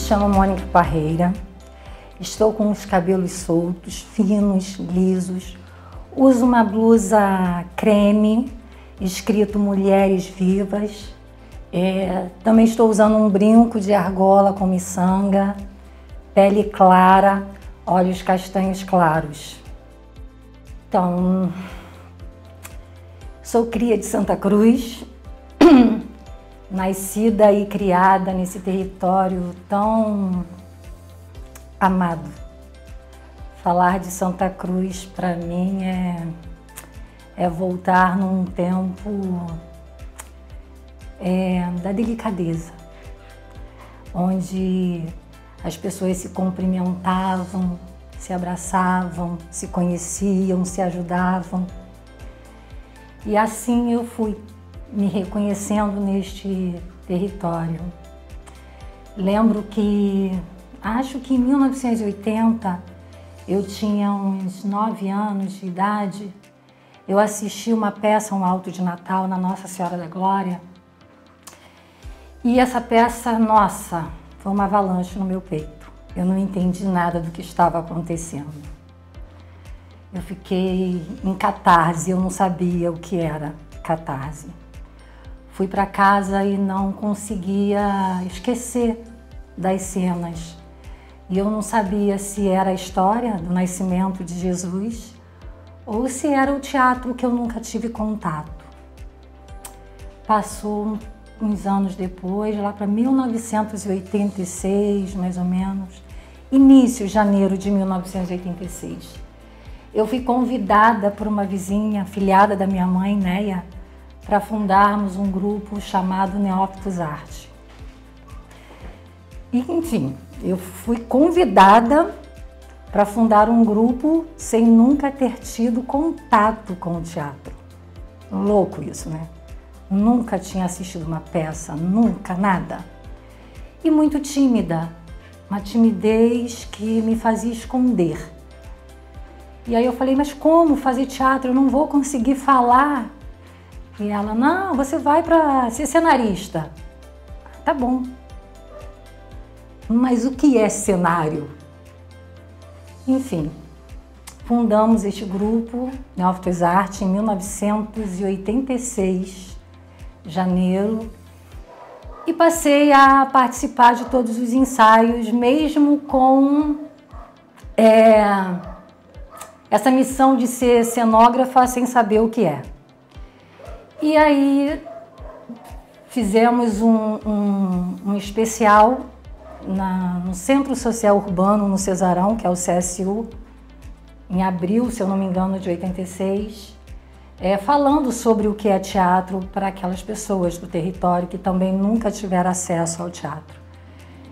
chamo Mônica Parreira, estou com os cabelos soltos, finos, lisos, uso uma blusa creme, escrito Mulheres Vivas, também estou usando um brinco de argola com miçanga, pele clara, olhos castanhos claros. Então, sou cria de Santa Cruz, nascida e criada nesse território tão amado. Falar de Santa Cruz para mim é voltar num tempo da delicadeza, onde as pessoas se cumprimentavam, se abraçavam, se conheciam, se ajudavam. E assim eu fui me reconhecendo neste território. Lembro que, acho que em 1980, eu tinha uns 9 anos de idade, eu assisti uma peça, um alto de Natal, na Nossa Senhora da Glória. E essa peça, nossa, foi uma avalanche no meu peito. Eu não entendi nada do que estava acontecendo. Eu fiquei em catarse, eu não sabia o que era catarse. Fui para casa e não conseguia esquecer das cenas. E eu não sabia se era a história do nascimento de Jesus ou se era o teatro que eu nunca tive contato. Passou uns anos depois, lá para 1986, mais ou menos, início de janeiro de 1986. Eu fui convidada por uma vizinha, afilhada da minha mãe, Neia, para fundarmos um grupo chamado Neófitos Arte. E, enfim, eu fui convidada para fundar um grupo sem nunca ter tido contato com o teatro. Louco isso, né? Nunca tinha assistido uma peça, nunca, nada. E muito tímida, uma timidez que me fazia esconder. E aí eu falei, mas como fazer teatro? Eu não vou conseguir falar. E ela, não, você vai para ser cenarista. Tá bom. Mas o que é cenário? Enfim, fundamos este grupo, Neófitos Arte, em 1986, janeiro, e passei a participar de todos os ensaios, mesmo com essa missão de ser cenógrafa sem saber o que é. E aí fizemos um especial no Centro Social Urbano, no Cesarão, que é o CSU, em abril, se eu não me engano, de 86, falando sobre o que é teatro para aquelas pessoas do território que também nunca tiveram acesso ao teatro.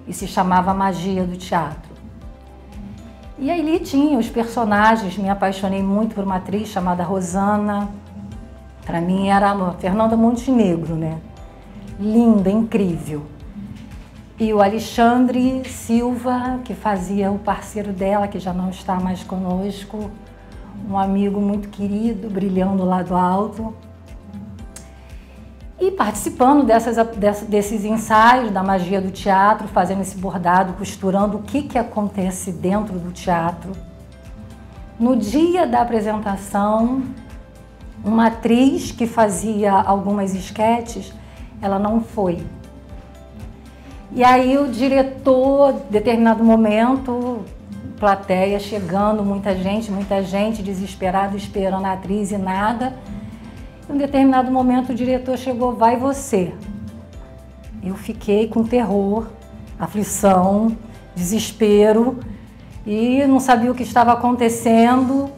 E se chamava Magia do Teatro. E aí tinha os personagens, me apaixonei muito por uma atriz chamada Rosana. Para mim era a Fernanda Montenegro, né? Linda, incrível. E o Alexandre Silva, que fazia o parceiro dela, que já não está mais conosco, um amigo muito querido, brilhando lá do alto. E participando desses ensaios da magia do teatro, fazendo esse bordado, costurando o que acontece dentro do teatro. No dia da apresentação, uma atriz que fazia algumas esquetes, ela não foi. E aí o diretor, em determinado momento, plateia chegando, muita gente desesperada, esperando a atriz e nada. Em um determinado momento o diretor chegou, vai você. Eu fiquei com terror, aflição, desespero e não sabia o que estava acontecendo.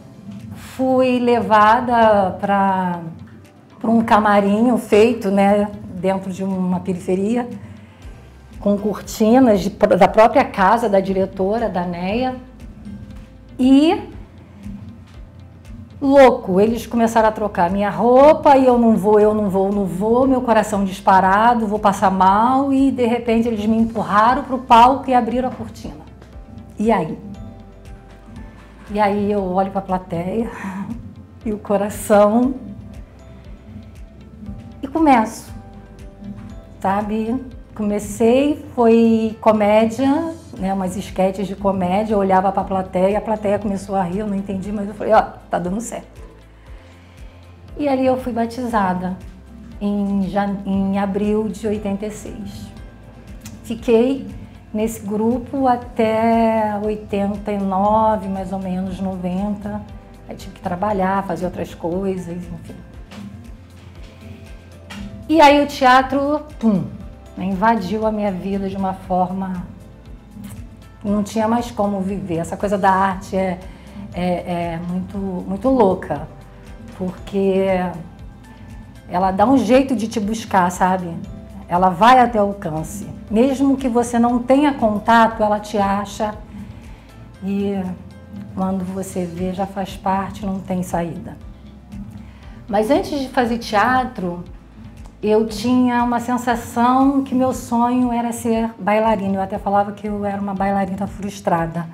Fui levada para um camarim feito, né, dentro de uma periferia, com cortinas da própria casa da diretora, da Neia. E, louco, eles começaram a trocar minha roupa e eu não vou, meu coração disparado, vou passar mal e, de repente, eles me empurraram para o palco e abriram a cortina. E aí? E aí eu olho para a plateia e o coração e começo, sabe? comecei, foi comédia, né, umas esquetes de comédia, eu olhava para a plateia começou a rir, eu não entendi, mas eu falei, ó, tá dando certo. E ali eu fui batizada em abril de 86. Fiquei nesse grupo até 89, mais ou menos, 90. Aí tive que trabalhar, fazer outras coisas, enfim. E aí o teatro, invadiu a minha vida de uma forma... Não tinha mais como viver. Essa coisa da arte é muito louca, porque ela dá um jeito de te buscar, sabe? Ela vai até o alcance. Mesmo que você não tenha contato, ela te acha e quando você vê, já faz parte, não tem saída. Mas antes de fazer teatro, eu tinha uma sensação que meu sonho era ser bailarina. Eu até falava que eu era uma bailarina frustrada,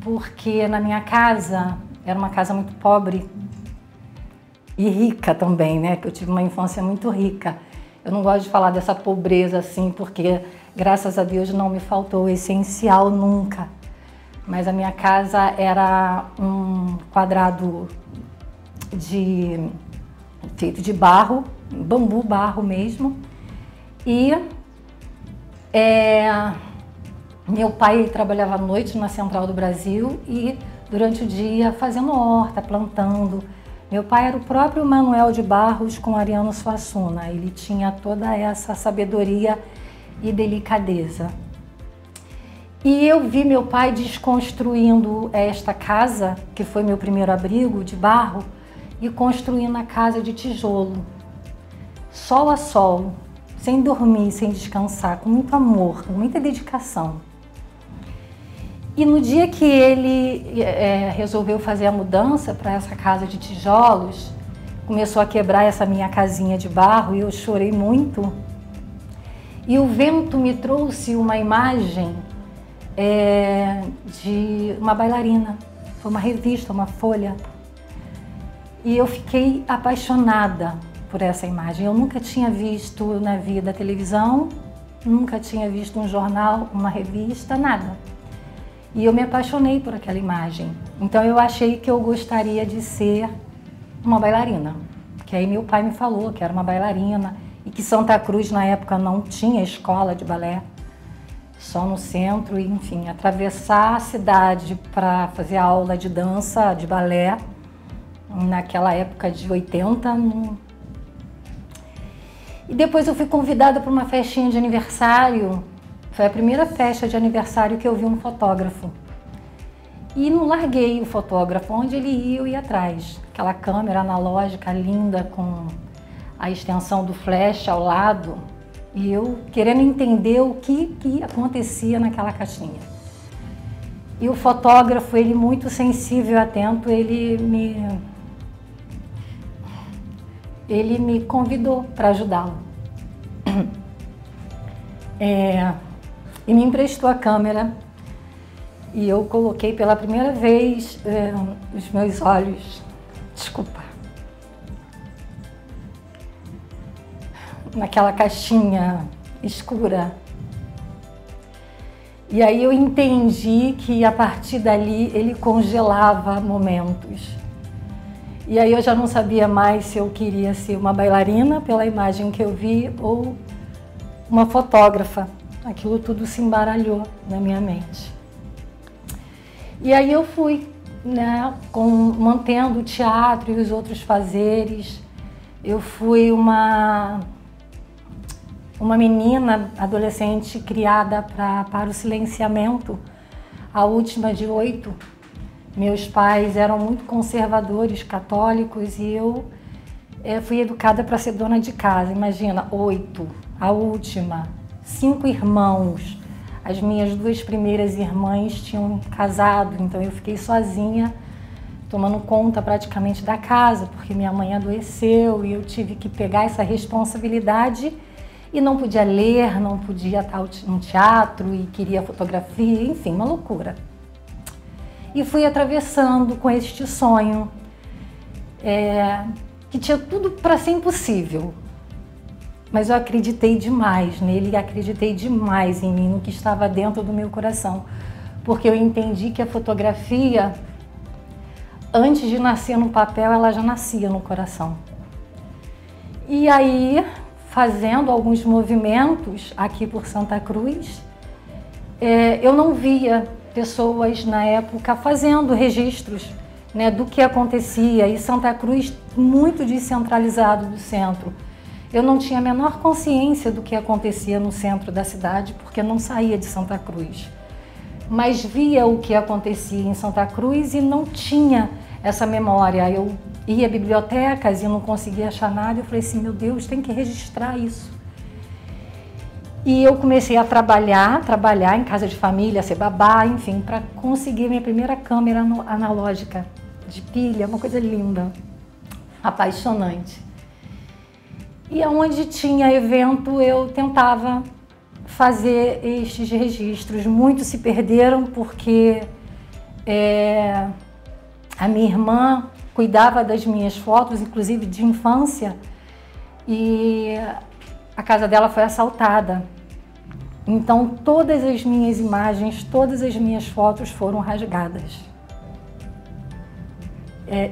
porque na minha casa, era uma casa muito pobre e rica também, né? Que eu tive uma infância muito rica. Eu não gosto de falar dessa pobreza assim, porque graças a Deus não me faltou o essencial nunca. Mas a minha casa era um quadrado feito de barro, bambu, barro mesmo. E meu pai trabalhava à noite na Central do Brasil e durante o dia fazendo horta, plantando. Meu pai era o próprio Manuel de Barros com Ariano Suassuna. Ele tinha toda essa sabedoria e delicadeza. E eu vi meu pai desconstruindo esta casa, que foi meu primeiro abrigo de barro, e construindo a casa de tijolo, sol a sol, sem dormir, sem descansar, com muito amor, com muita dedicação. E no dia que ele resolveu fazer a mudança para essa casa de tijolos, começou a quebrar essa minha casinha de barro e eu chorei muito. E o vento me trouxe uma imagem de uma bailarina, foi uma revista, uma folha. E eu fiquei apaixonada por essa imagem. Eu nunca tinha visto na vida televisão, nunca tinha visto um jornal, uma revista, nada. E eu me apaixonei por aquela imagem. Então eu achei que eu gostaria de ser uma bailarina. Que aí meu pai me falou que era uma bailarina e que Santa Cruz na época não tinha escola de balé, só no centro, e enfim, atravessar a cidade para fazer aula de dança, de balé, naquela época de 80. E depois eu fui convidada para uma festinha de aniversário. Foi a primeira festa de aniversário que eu vi um fotógrafo. E não larguei o fotógrafo, onde ele ia, eu ia atrás. Aquela câmera analógica linda com a extensão do flash ao lado. E eu querendo entender o que acontecia naquela caixinha. E o fotógrafo, ele muito sensível e atento, ele me convidou para ajudá-lo. E me emprestou a câmera e eu coloquei pela primeira vez os meus olhos, naquela caixinha escura. E aí eu entendi que a partir dali ele congelava momentos. E aí eu já não sabia mais se eu queria ser uma bailarina pela imagem que eu vi ou uma fotógrafa. Aquilo tudo se embaralhou na minha mente. E aí eu fui, né, mantendo o teatro e os outros fazeres. Eu fui uma menina adolescente criada para o silenciamento, a última de 8. Meus pais eram muito conservadores, católicos, e eu fui educada para ser dona de casa. Imagina, 8, a última, 5 irmãos. As minhas 2 primeiras irmãs tinham casado, então eu fiquei sozinha, tomando conta praticamente da casa, porque minha mãe adoeceu e eu tive que pegar essa responsabilidade e não podia ler, não podia estar no teatro e queria fotografia, enfim, uma loucura. E fui atravessando com este sonho, que tinha tudo para ser impossível. mas eu acreditei demais nele e acreditei demais em mim, no que estava dentro do meu coração, porque eu entendi que a fotografia, antes de nascer no papel, ela já nascia no coração. E aí, fazendo alguns movimentos aqui por Santa Cruz, eu não via pessoas na época fazendo registros, né, do que acontecia, e Santa Cruz muito descentralizado do centro. Eu não tinha a menor consciência do que acontecia no centro da cidade, porque eu não saía de Santa Cruz. Mas via o que acontecia em Santa Cruz e não tinha essa memória. Eu ia a bibliotecas e não conseguia achar nada. Eu falei assim, meu Deus, tem que registrar isso. E eu comecei a trabalhar em casa de família, ser babá, enfim, para conseguir minha primeira câmera analógica de pilha, uma coisa linda, apaixonante. E aonde tinha evento, eu tentava fazer estes registros. Muitos se perderam porque a minha irmã cuidava das minhas fotos, inclusive de infância, e a casa dela foi assaltada. Então todas as minhas imagens, todas as minhas fotos foram rasgadas.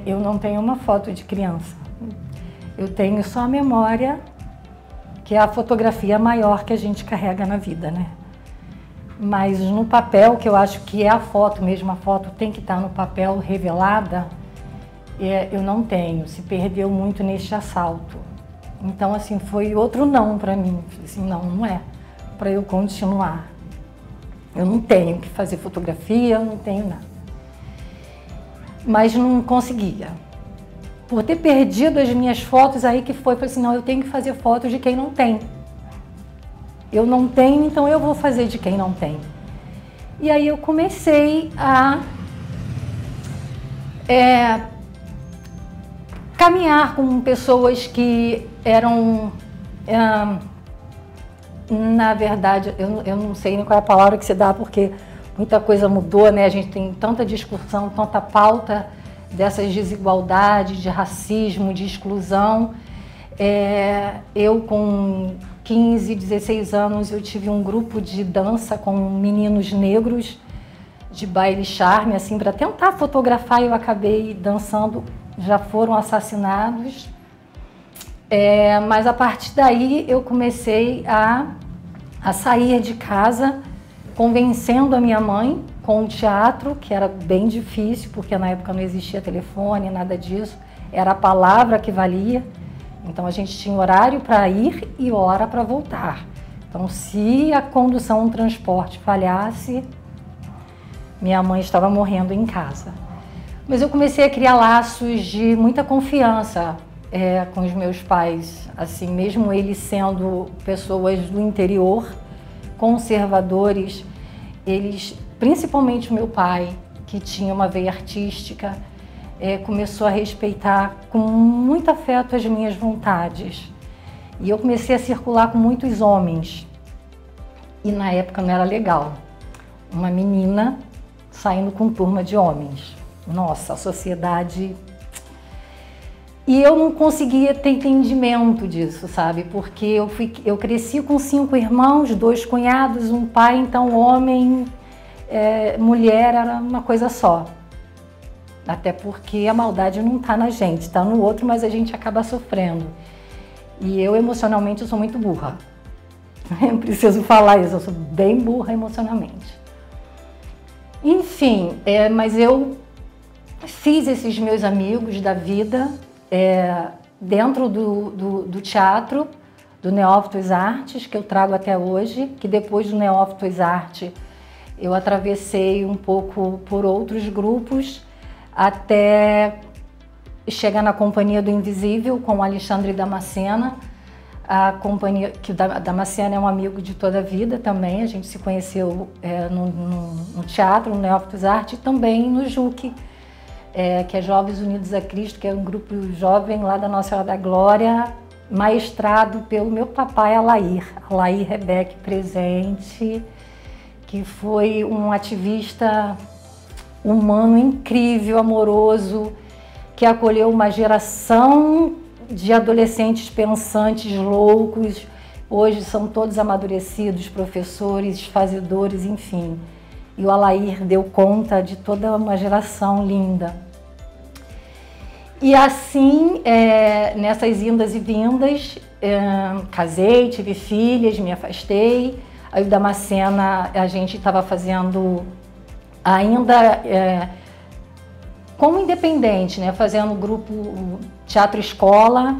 Eu não tenho uma foto de criança. Eu tenho só a memória, que é a fotografia maior que a gente carrega na vida, né? Mas no papel, que eu acho que é a foto mesmo, a foto tem que estar no papel revelada, eu não tenho. Se perdeu muito neste assalto. Então, assim, foi outro não para mim. Assim, não é para eu continuar. Eu não tenho que fazer fotografia, eu não tenho nada. Mas não conseguia. Por ter perdido as minhas fotos, aí que foi, falei assim, não, eu tenho que fazer fotos de quem não tem. Eu não tenho, então eu vou fazer de quem não tem. E aí eu comecei a caminhar com pessoas que eram, na verdade, eu não sei nem qual é a palavra que se dá, porque muita coisa mudou, né? A gente tem tanta discussão, tanta pauta dessas desigualdades, de racismo, de exclusão. Eu com 15, 16 anos, eu tive um grupo de dança com meninos negros de baile charme, assim, para tentar fotografar, e eu acabei dançando, já foram assassinados. Mas a partir daí eu comecei a sair de casa, convencendo a minha mãe com o teatro, que era bem difícil, porque na época não existia telefone, nada disso, era a palavra que valia. Então a gente tinha horário para ir e hora para voltar. Então se a condução, o transporte falhasse, minha mãe estava morrendo em casa. Mas eu comecei a criar laços de muita confiança com os meus pais, assim, mesmo eles sendo pessoas do interior, conservadores, eles, principalmente o meu pai, que tinha uma veia artística, começou a respeitar com muito afeto as minhas vontades. E eu comecei a circular com muitos homens. E na época não era legal. Uma menina saindo com turma de homens. Nossa, a sociedade... E eu não conseguia ter entendimento disso, sabe? Porque eu cresci com 5 irmãos, 2 cunhados, um pai, então homem, mulher era uma coisa só. Até porque a maldade não está na gente, está no outro, mas a gente acaba sofrendo. E eu emocionalmente eu sou muito burra. Eu preciso falar isso, eu sou bem burra emocionalmente. Enfim, mas eu fiz esses meus amigos da vida dentro do teatro, do Neófitos Artes, que eu trago até hoje, que depois do Neófitos Arte eu atravessei um pouco por outros grupos, até chegar na Companhia do Invisível com o Alexandre Damascena. A companhia, que Damascena é um amigo de toda a vida também, a gente se conheceu no teatro, no Neófitos Arte, e também no JUC, que é Jovens Unidos a Cristo, que é um grupo jovem lá da Nossa Senhora da Glória, maestrado pelo meu papai Alair Rebeque presente, que foi um ativista humano incrível, amoroso, que acolheu uma geração de adolescentes pensantes, loucos. Hoje são todos amadurecidos, professores, fazedores, enfim. E o Alair deu conta de toda uma geração linda. E assim, nessas indas e vindas, casei, tive filhas, me afastei. Aí o Damascena, a gente estava fazendo ainda como independente, né? Fazendo grupo Teatro Escola.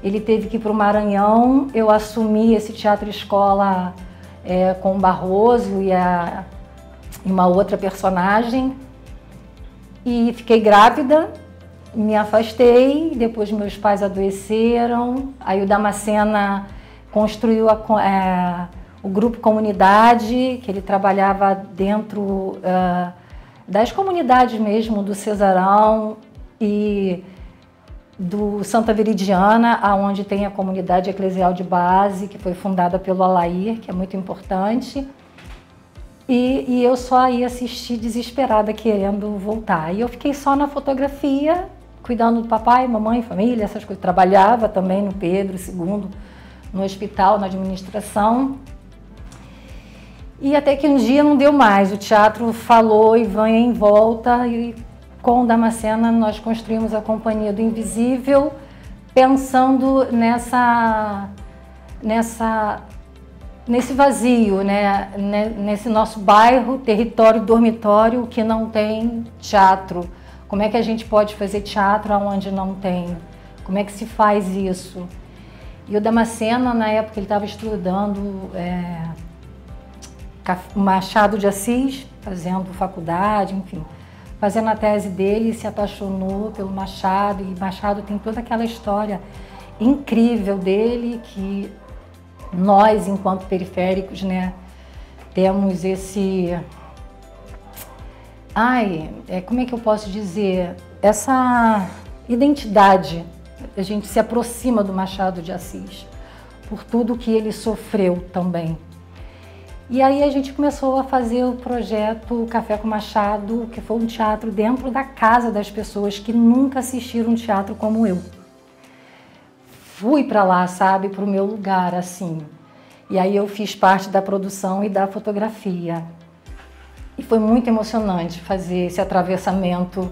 Ele teve que ir para o Maranhão, eu assumi esse Teatro Escola com o Barroso e uma outra personagem. E fiquei grávida, me afastei, depois meus pais adoeceram. Aí o Damascena construiu o grupo Comunidade, que ele trabalhava dentro das comunidades mesmo do Cesarão e do Santa Veridiana, aonde tem a comunidade eclesial de base, que foi fundada pelo Alair, que é muito importante. E eu só ia assistir desesperada, querendo voltar. E eu fiquei só na fotografia, cuidando do papai, mamãe, família, essas coisas. Trabalhava também no Pedro II, no hospital, na administração. E até que um dia não deu mais, o teatro falou e veio em volta, e com o Damascena nós construímos a Companhia do Invisível, pensando nesse vazio, né? Nesse nosso bairro, território, dormitório, que não tem teatro. Como é que a gente pode fazer teatro onde não tem? Como é que se faz isso? E o Damascena, na época, ele estava estudando Machado de Assis, fazendo faculdade, enfim, fazendo a tese dele, se apaixonou pelo Machado, e Machado tem toda aquela história incrível dele, que nós, enquanto periféricos, né, temos esse... como é que eu posso dizer? Essa identidade, a gente se aproxima do Machado de Assis, por tudo que ele sofreu também. E aí a gente começou a fazer o projeto Café com Machado, que foi um teatro dentro da casa das pessoas que nunca assistiram um teatro como eu. Fui para lá, sabe, para o meu lugar, assim. E aí eu fiz parte da produção e da fotografia. E foi muito emocionante fazer esse atravessamento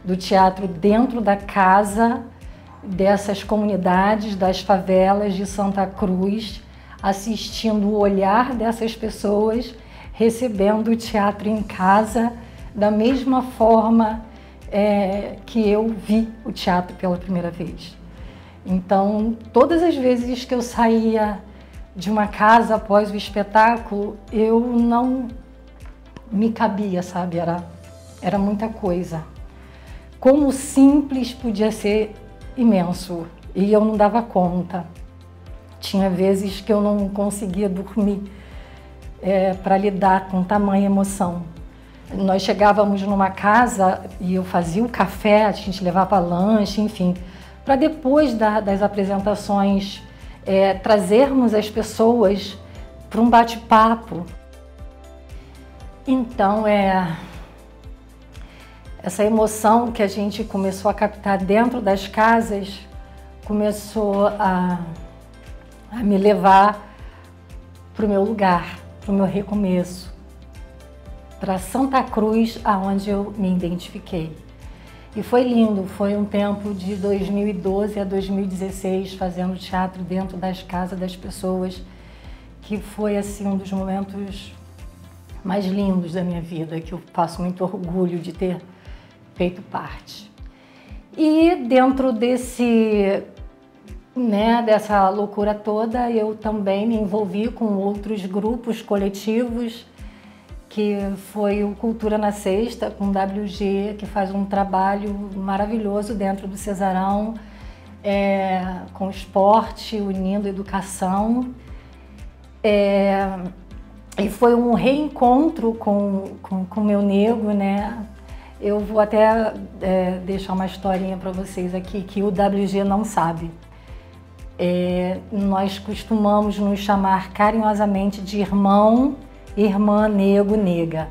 do teatro dentro da casa dessas comunidades, das favelas de Santa Cruz, assistindo o olhar dessas pessoas, recebendo o teatro em casa, da mesma forma que eu vi o teatro pela primeira vez. Então, todas as vezes que eu saía de uma casa após o espetáculo, eu não me cabia, sabe? Era muita coisa. Como simples podia ser imenso, e eu não dava conta. Tinha vezes que eu não conseguia dormir para lidar com tamanha emoção. Nós chegávamos numa casa e eu fazia o café, a gente levava lanche, enfim, para depois das apresentações trazermos as pessoas para um bate-papo. Então, essa emoção que a gente começou a captar dentro das casas começou a me levar para o meu lugar, para o meu recomeço, para Santa Cruz, aonde eu me identifiquei. E foi lindo, foi um tempo de 2012 a 2016 fazendo teatro dentro das casas das pessoas, que foi assim um dos momentos mais lindos da minha vida, que eu faço muito orgulho de ter feito parte. E dentro dessa loucura toda, eu também me envolvi com outros grupos coletivos, que foi o Cultura na Sexta, com o WG, que faz um trabalho maravilhoso dentro do Cesarão, com esporte, unindo educação. E foi um reencontro com o meu nego, né? Eu vou até deixar uma historinha para vocês aqui, que o WG não sabe. Nós costumamos nos chamar carinhosamente de irmão, irmã, nego, nega.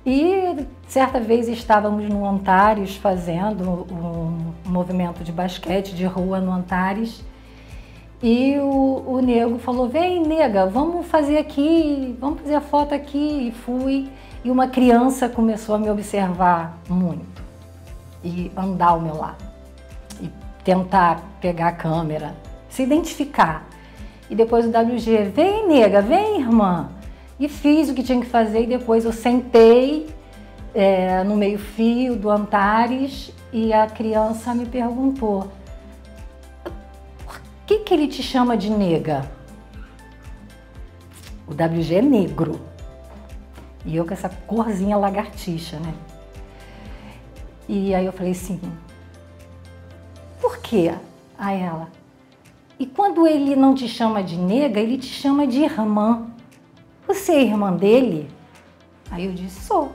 E certa vez estávamos no Antares fazendo um movimento de basquete de rua no Antares e o nego falou, vem nega, vamos fazer aqui, vamos fazer a foto aqui. E fui, e uma criança começou a me observar muito e andar ao meu lado e tentar pegar a câmera, se identificar. E depois o WG, vem nega, vem irmã. E fiz o que tinha que fazer e depois eu sentei no meio-fio do Antares e a criança me perguntou, por que ele te chama de nega? O WG é negro e eu com essa corzinha lagartixa, né? E aí eu falei assim, por quê? A ela, e quando ele não te chama de nega, ele te chama de irmã. Você é irmã dele? Aí eu disse, sou.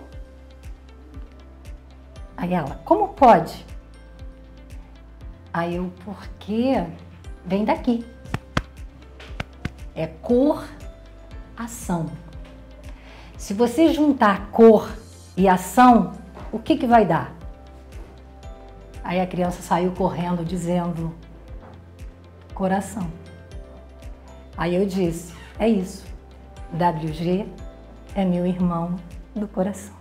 Aí ela, como pode? Aí eu, porque vem daqui. É cor, ação. Se você juntar cor e ação, o que vai dar? Aí a criança saiu correndo dizendo, coração. Aí eu disse, é isso. WG é meu irmão do coração.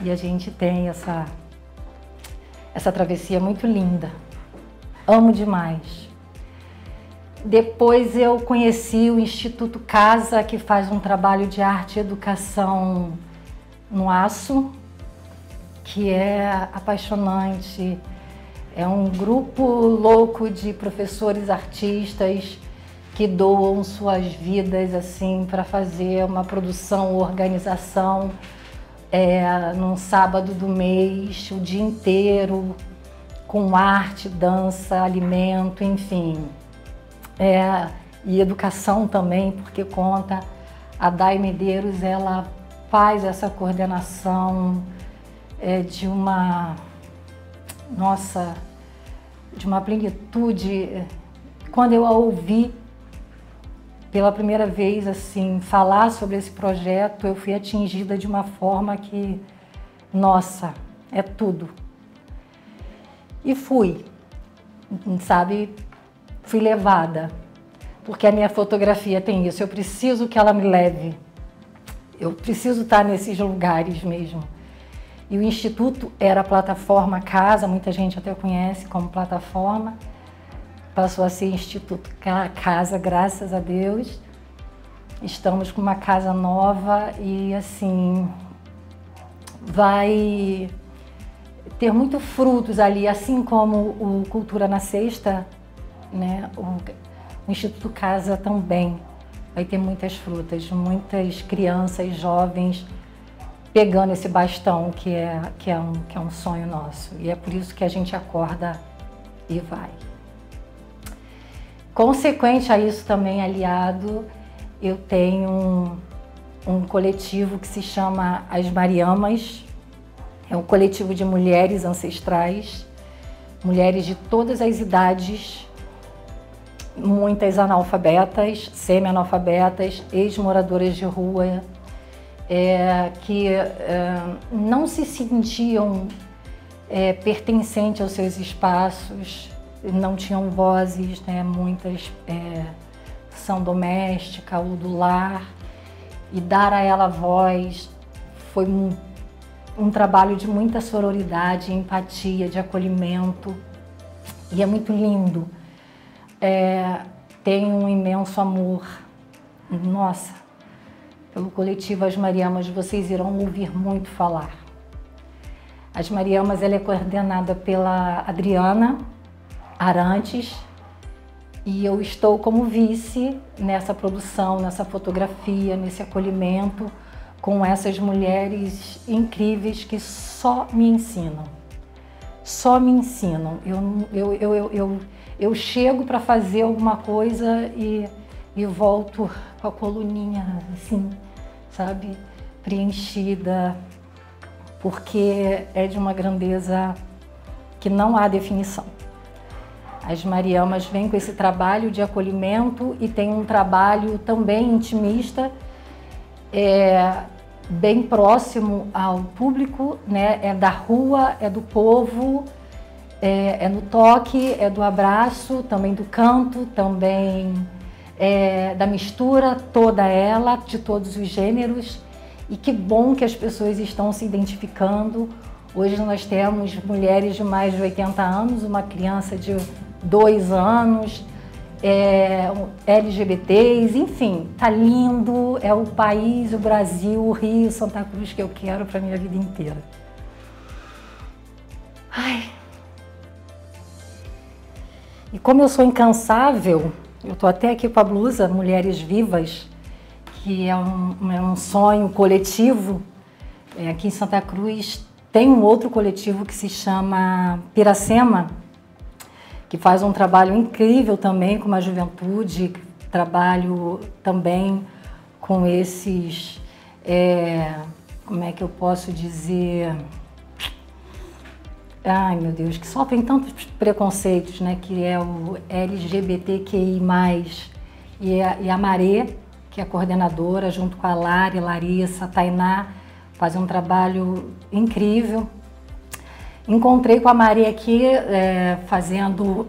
E a gente tem essa travessia muito linda. Amo demais. Depois eu conheci o Instituto Casa, que faz um trabalho de arte e educação no aço, que é apaixonante. É um grupo louco de professores artistas que doam suas vidas assim para fazer uma produção, organização num sábado do mês, o dia inteiro, com arte, dança, alimento, enfim. E educação também, porque conta, a Dai Medeiros, ela faz essa coordenação de uma, nossa, de uma plenitude. Quando eu a ouvi pela primeira vez assim falar sobre esse projeto, eu fui atingida de uma forma que, nossa, é tudo. E fui, sabe, fui levada, porque a minha fotografia tem isso, eu preciso que ela me leve, eu preciso estar nesses lugares mesmo. E o Instituto era a plataforma Casa, muita gente até conhece como plataforma, passou a ser Instituto Casa, graças a Deus. Estamos com uma casa nova e assim, vai ter muitos frutos ali, assim como o Cultura na Sexta, né? O Instituto Casa também vai ter muitas frutas, muitas crianças, jovens, pegando esse bastão que é um sonho nosso. E é por isso que a gente acorda e vai. Consequente a isso também, aliado, eu tenho um coletivo que se chama As Mariamas. É um coletivo de mulheres ancestrais, mulheres de todas as idades, muitas analfabetas, semi-analfabetas, ex-moradoras de rua, que não se sentiam pertencentes aos seus espaços, não tinham vozes, né? Muitas são doméstica ou do lar, e dar a ela voz foi um trabalho de muita sororidade, empatia, de acolhimento, e é muito lindo. Tenho um imenso amor, nossa, pelo coletivo As Mariamas, vocês irão ouvir muito falar. As Mariamas, ela é coordenada pela Adriana Arantes, e eu estou como vice nessa produção, nessa fotografia, nesse acolhimento, com essas mulheres incríveis que só me ensinam. Só me ensinam. Eu chego para fazer alguma coisa e volto com a coluninha assim, sabe, preenchida, porque é de uma grandeza que não há definição. As Mariamas vêm com esse trabalho de acolhimento e tem um trabalho também intimista, bem próximo ao público, né? É da rua, é do povo, é no toque, é do abraço, também do canto, também da mistura toda ela, de todos os gêneros. E que bom que as pessoas estão se identificando. Hoje nós temos mulheres de mais de 80 anos, uma criança de 2 anos, LGBTs, enfim, tá lindo, é o país, o Brasil, o Rio, Santa Cruz que eu quero para minha vida inteira. Ai. E como eu sou incansável, eu tô até aqui com a blusa Mulheres Vivas, que é um sonho coletivo. Aqui em Santa Cruz tem um outro coletivo que se chama Piracema, que faz um trabalho incrível também com a juventude, trabalho também com esses, como é que eu posso dizer, ai meu Deus, que sofrem tantos preconceitos, né, que é o LGBTQI+, e a Marê, que é a coordenadora, junto com a Lari, Larissa, a Tainá, fazem um trabalho incrível. Encontrei com a Maria aqui fazendo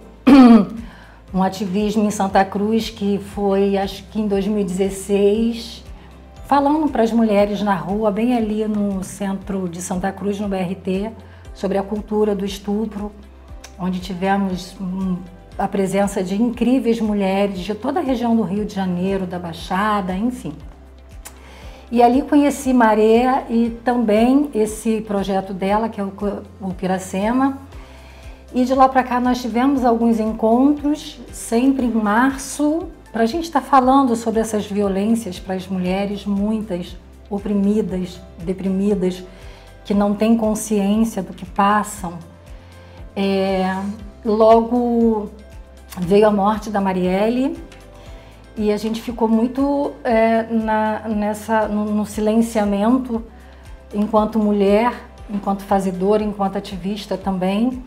um ativismo em Santa Cruz, que foi, acho que em 2016, falando para as mulheres na rua, bem ali no centro de Santa Cruz, no BRT, sobre a cultura do estupro, onde tivemos a presença de incríveis mulheres de toda a região do Rio de Janeiro, da Baixada, enfim. E ali conheci Maria e também esse projeto dela, que é o Piracema. E de lá para cá nós tivemos alguns encontros, sempre em março, para a gente estar falando sobre essas violências para as mulheres, muitas oprimidas, deprimidas, que não têm consciência do que passam. Logo veio a morte da Marielle, e a gente ficou muito no silenciamento, enquanto mulher, enquanto fazedora, enquanto ativista também,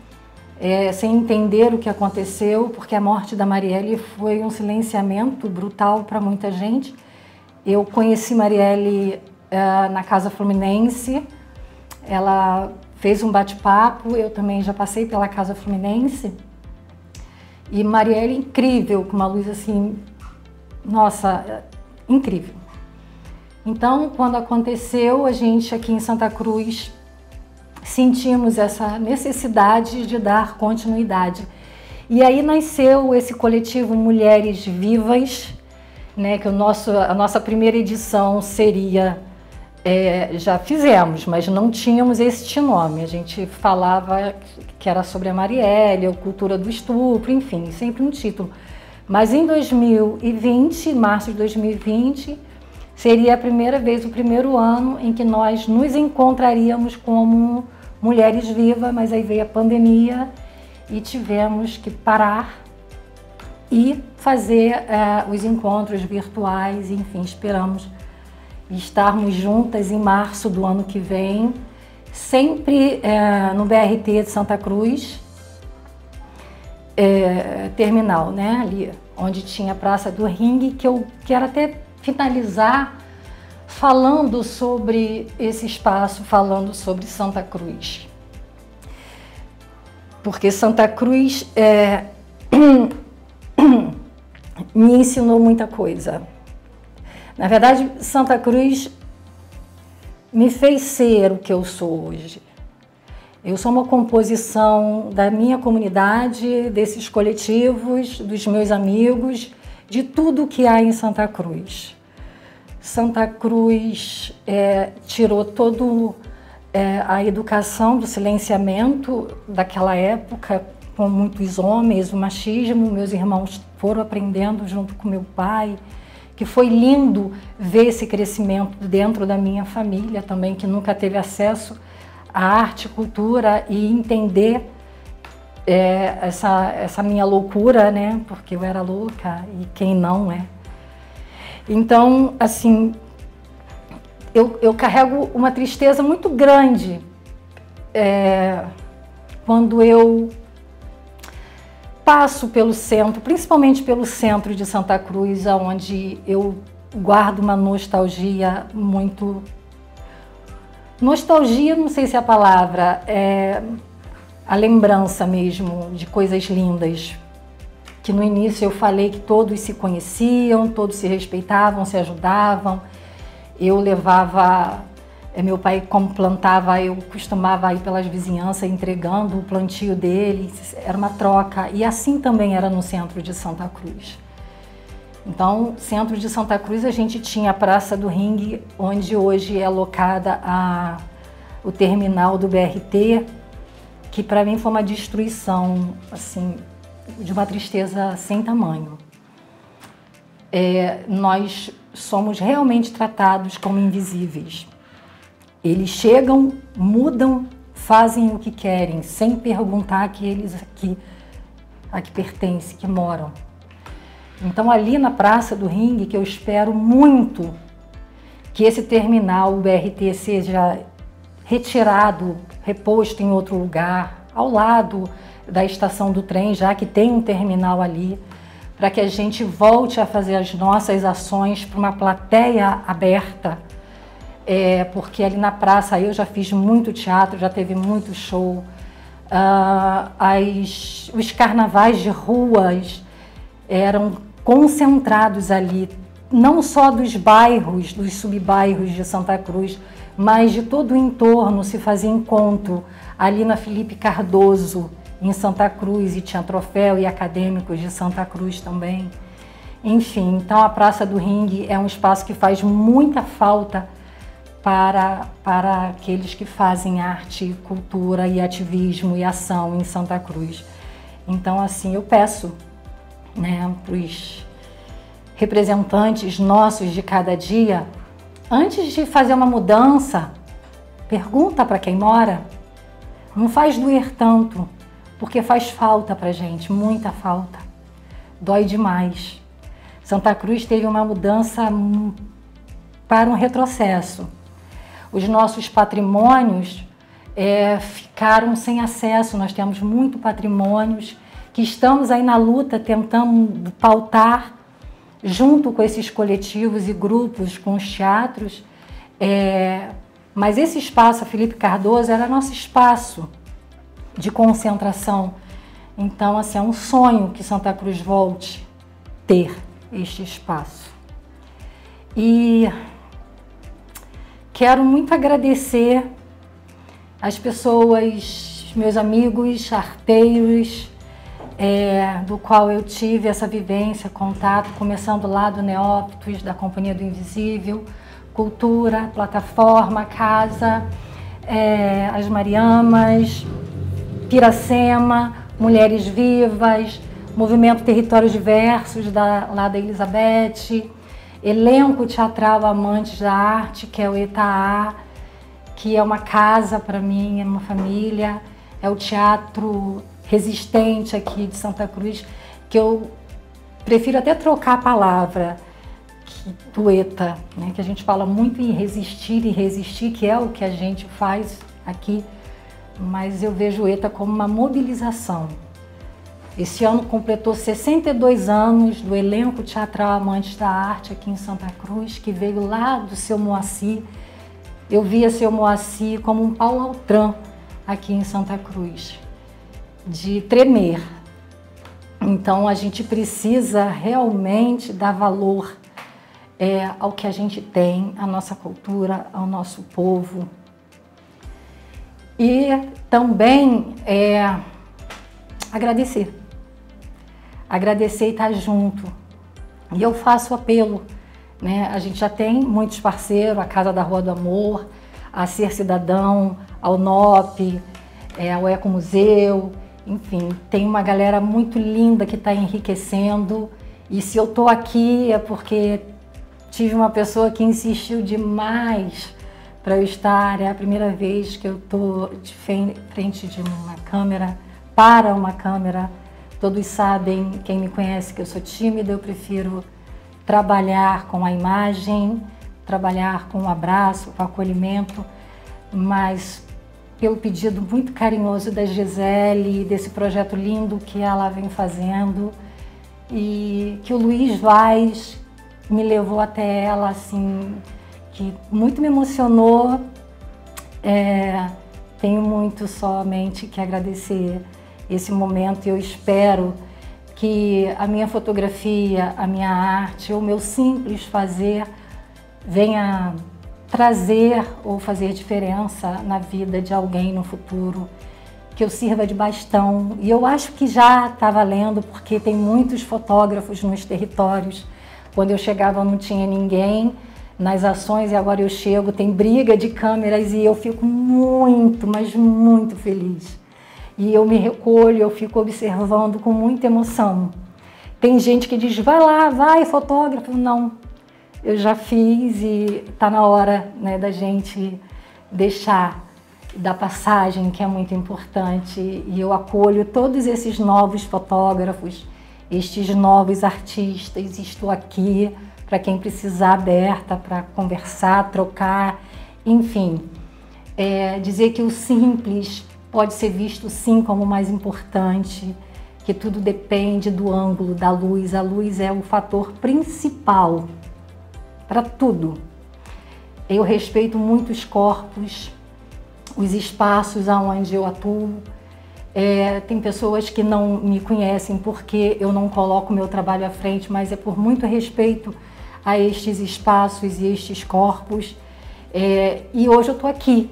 sem entender o que aconteceu, porque a morte da Marielle foi um silenciamento brutal para muita gente. Eu conheci Marielle na Casa Fluminense, ela fez um bate-papo, eu também já passei pela Casa Fluminense, e Marielle incrível, com uma luz assim, nossa, incrível. Então, quando aconteceu, a gente aqui em Santa Cruz sentimos essa necessidade de dar continuidade. E aí nasceu esse coletivo Mulheres Vivas, né, que a nossa primeira edição seria, já fizemos, mas não tínhamos este nome. A gente falava que era sobre a Marielle, a cultura do estupro, enfim, sempre um título. Mas em 2020, março de 2020, seria a primeira vez, o primeiro ano em que nós nos encontraríamos como Mulheres Vivas, mas aí veio a pandemia e tivemos que parar e fazer os encontros virtuais, enfim, esperamos estarmos juntas em março do ano que vem, sempre no BRT de Santa Cruz, terminal, né, ali onde tinha a Praça do Ringue, que eu quero até finalizar falando sobre esse espaço, falando sobre Santa Cruz. Porque Santa Cruz me ensinou muita coisa. Na verdade, Santa Cruz me fez ser o que eu sou hoje. Eu sou uma composição da minha comunidade, desses coletivos, dos meus amigos, de tudo que há em Santa Cruz. Santa Cruz tirou toda a educação do silenciamento daquela época, com muitos homens, o machismo. Meus irmãos foram aprendendo junto com meu pai, que foi lindo ver esse crescimento dentro da minha família também, que nunca teve acesso à arte, cultura, e entender essa minha loucura, né? Porque eu era louca e quem não é. Então, assim, eu carrego uma tristeza muito grande quando eu passo pelo centro, principalmente pelo centro de Santa Cruz, onde eu guardo uma nostalgia muito, Nostalgia, não sei se é a palavra, é a lembrança mesmo de coisas lindas. Que no início eu falei que todos se conheciam, todos se respeitavam, se ajudavam. Eu levava, meu pai como plantava, eu costumava ir pelas vizinhanças entregando o plantio dele, era uma troca. E assim também era no centro de Santa Cruz. Então, centro de Santa Cruz, a gente tinha a Praça do Ringue, onde hoje é alocada o terminal do BRT, que para mim foi uma destruição, assim, de uma tristeza sem tamanho. Nós somos realmente tratados como invisíveis. Eles chegam, mudam, fazem o que querem, sem perguntar que eles aqui pertencem, que moram. Então ali na Praça do Ringue, que eu espero muito que esse terminal, o BRT, seja retirado, reposto em outro lugar, ao lado da estação do trem, já que tem um terminal ali, para que a gente volte a fazer as nossas ações para uma plateia aberta, porque ali na praça eu já fiz muito teatro, já teve muito show, os carnavais de ruas eram concentrados ali, não só dos bairros, dos subbairros de Santa Cruz, mas de todo o entorno. Se fazia encontro ali na Felipe Cardoso, em Santa Cruz, e tinha troféu e acadêmicos de Santa Cruz também. Enfim, então a Praça do Ringue é um espaço que faz muita falta para aqueles que fazem arte, cultura e ativismo e ação em Santa Cruz. Então, assim, eu peço, né, para os representantes nossos de cada dia, antes de fazer uma mudança, pergunta para quem mora, não faz doer tanto, porque faz falta para gente, muita falta, dói demais. Santa Cruz teve uma mudança para um retrocesso. Os nossos patrimônios ficaram sem acesso, nós temos muito patrimônios que estamos aí na luta tentando pautar junto com esses coletivos e grupos, com os teatros, mas esse espaço, a Felipe Cardoso, era nosso espaço de concentração. Então, assim, é um sonho que Santa Cruz volte a ter este espaço. E quero muito agradecer as pessoas, meus amigos, arteiros, do qual eu tive essa vivência, contato, começando lá do Neófitos, da Companhia do Invisível, Cultura, Plataforma, Casa, as Mariamas, Piracema, Mulheres Vivas, Movimento Territórios Diversos, lá da Elizabeth, Elenco Teatral Amantes da Arte, que é o ETAA, que é uma casa para mim, é uma família, é o teatro resistente aqui de Santa Cruz, que eu prefiro até trocar a palavra do ETA, né, que a gente fala muito em resistir e resistir, que é o que a gente faz aqui, mas eu vejo o ETA como uma mobilização. Esse ano completou 62 anos do Elenco Teatral Amantes da Arte aqui em Santa Cruz, que veio lá do Seu Moacir. Eu via Seu Moacir como um Paulo Altran aqui em Santa Cruz, de tremer. Então a gente precisa realmente dar valor ao que a gente tem, à nossa cultura, ao nosso povo. E também agradecer e estar junto. E eu faço apelo, né? A gente já tem muitos parceiros, a Casa da Rua do Amor, a Ser Cidadão, ao NOP, ao Ecomuseu, enfim, tem uma galera muito linda que está enriquecendo. E se eu estou aqui é porque tive uma pessoa que insistiu demais para eu estar. É a primeira vez que eu estou de frente de uma câmera, para uma câmera. Todos sabem, quem me conhece, que eu sou tímida, eu prefiro trabalhar com a imagem, trabalhar com o abraço, com o acolhimento, mas pelo pedido muito carinhoso da Gisele, desse projeto lindo que ela vem fazendo, e que o Luiz Vaz me levou até ela, assim, que muito me emocionou, Tenho muito somente que agradecer esse momento e eu espero que a minha fotografia, a minha arte, o meu simples fazer venha trazer ou fazer diferença na vida de alguém no futuro, que eu sirva de bastão. E eu acho que já está valendo, porque tem muitos fotógrafos nos territórios. Quando eu chegava não tinha ninguém nas ações e agora eu chego, tem briga de câmeras e eu fico muito, mas muito feliz. E eu me recolho, eu fico observando com muita emoção. Tem gente que diz, vai lá, vai, fotógrafo. Não, eu já fiz e está na hora, né, da gente deixar da passagem, que é muito importante. E eu acolho todos esses novos fotógrafos, estes novos artistas. Estou aqui para quem precisar, aberta para conversar, trocar, enfim. Dizer que o simples pode ser visto sim como o mais importante, que tudo depende do ângulo da luz. A luz é o fator principal para tudo. Eu respeito muito os corpos, os espaços onde eu atuo. Tem pessoas que não me conhecem porque eu não coloco meu trabalho à frente, mas é por muito respeito a estes espaços e estes corpos. E hoje eu estou aqui.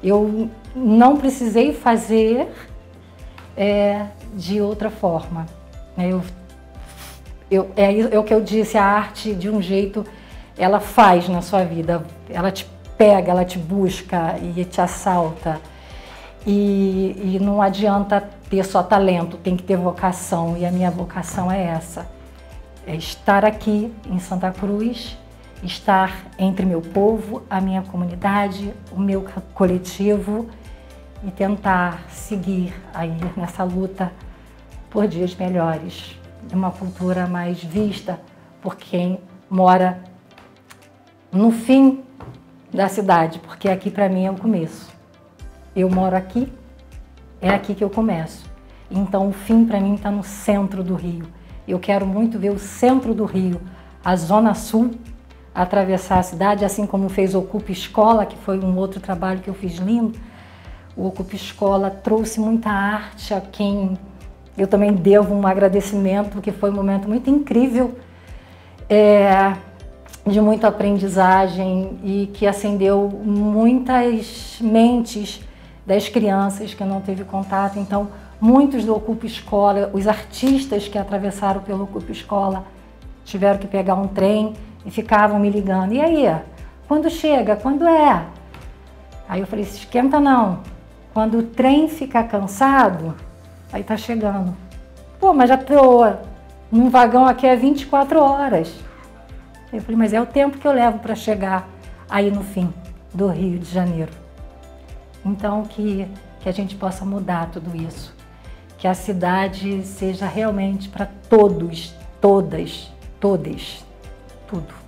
Eu não precisei fazer de outra forma. É o que eu disse, a arte de um jeito, ela faz na sua vida, ela te pega, ela te busca e te assalta. E não adianta ter só talento, tem que ter vocação, e a minha vocação é essa. É estar aqui em Santa Cruz, estar entre meu povo, a minha comunidade, o meu coletivo e tentar seguir aí nessa luta por dias melhores, de uma cultura mais vista por quem mora no fim da cidade, porque aqui para mim é o começo. Eu moro aqui, é aqui que eu começo. Então o fim para mim está no centro do Rio. Eu quero muito ver o centro do Rio, a Zona Sul, atravessar a cidade, assim como fez o Ocupa Escola, que foi um outro trabalho que eu fiz lindo. O Ocupa Escola trouxe muita arte a quem eu também devo um agradecimento, porque foi um momento muito incrível, de muita aprendizagem e que acendeu muitas mentes das crianças que eu não tive contato. Então, muitos do Ocupa Escola, os artistas que atravessaram pelo Ocupa Escola, tiveram que pegar um trem e ficavam me ligando. E aí, quando chega? Quando é? Aí eu falei, se esquenta não. Quando o trem ficar cansado, aí tá chegando. Pô, mas já tô num vagão aqui há 24 horas. Eu falei, mas é o tempo que eu levo para chegar aí no fim do Rio de Janeiro. Então que a gente possa mudar tudo isso. Que a cidade seja realmente para todos, todas, todes, tudo.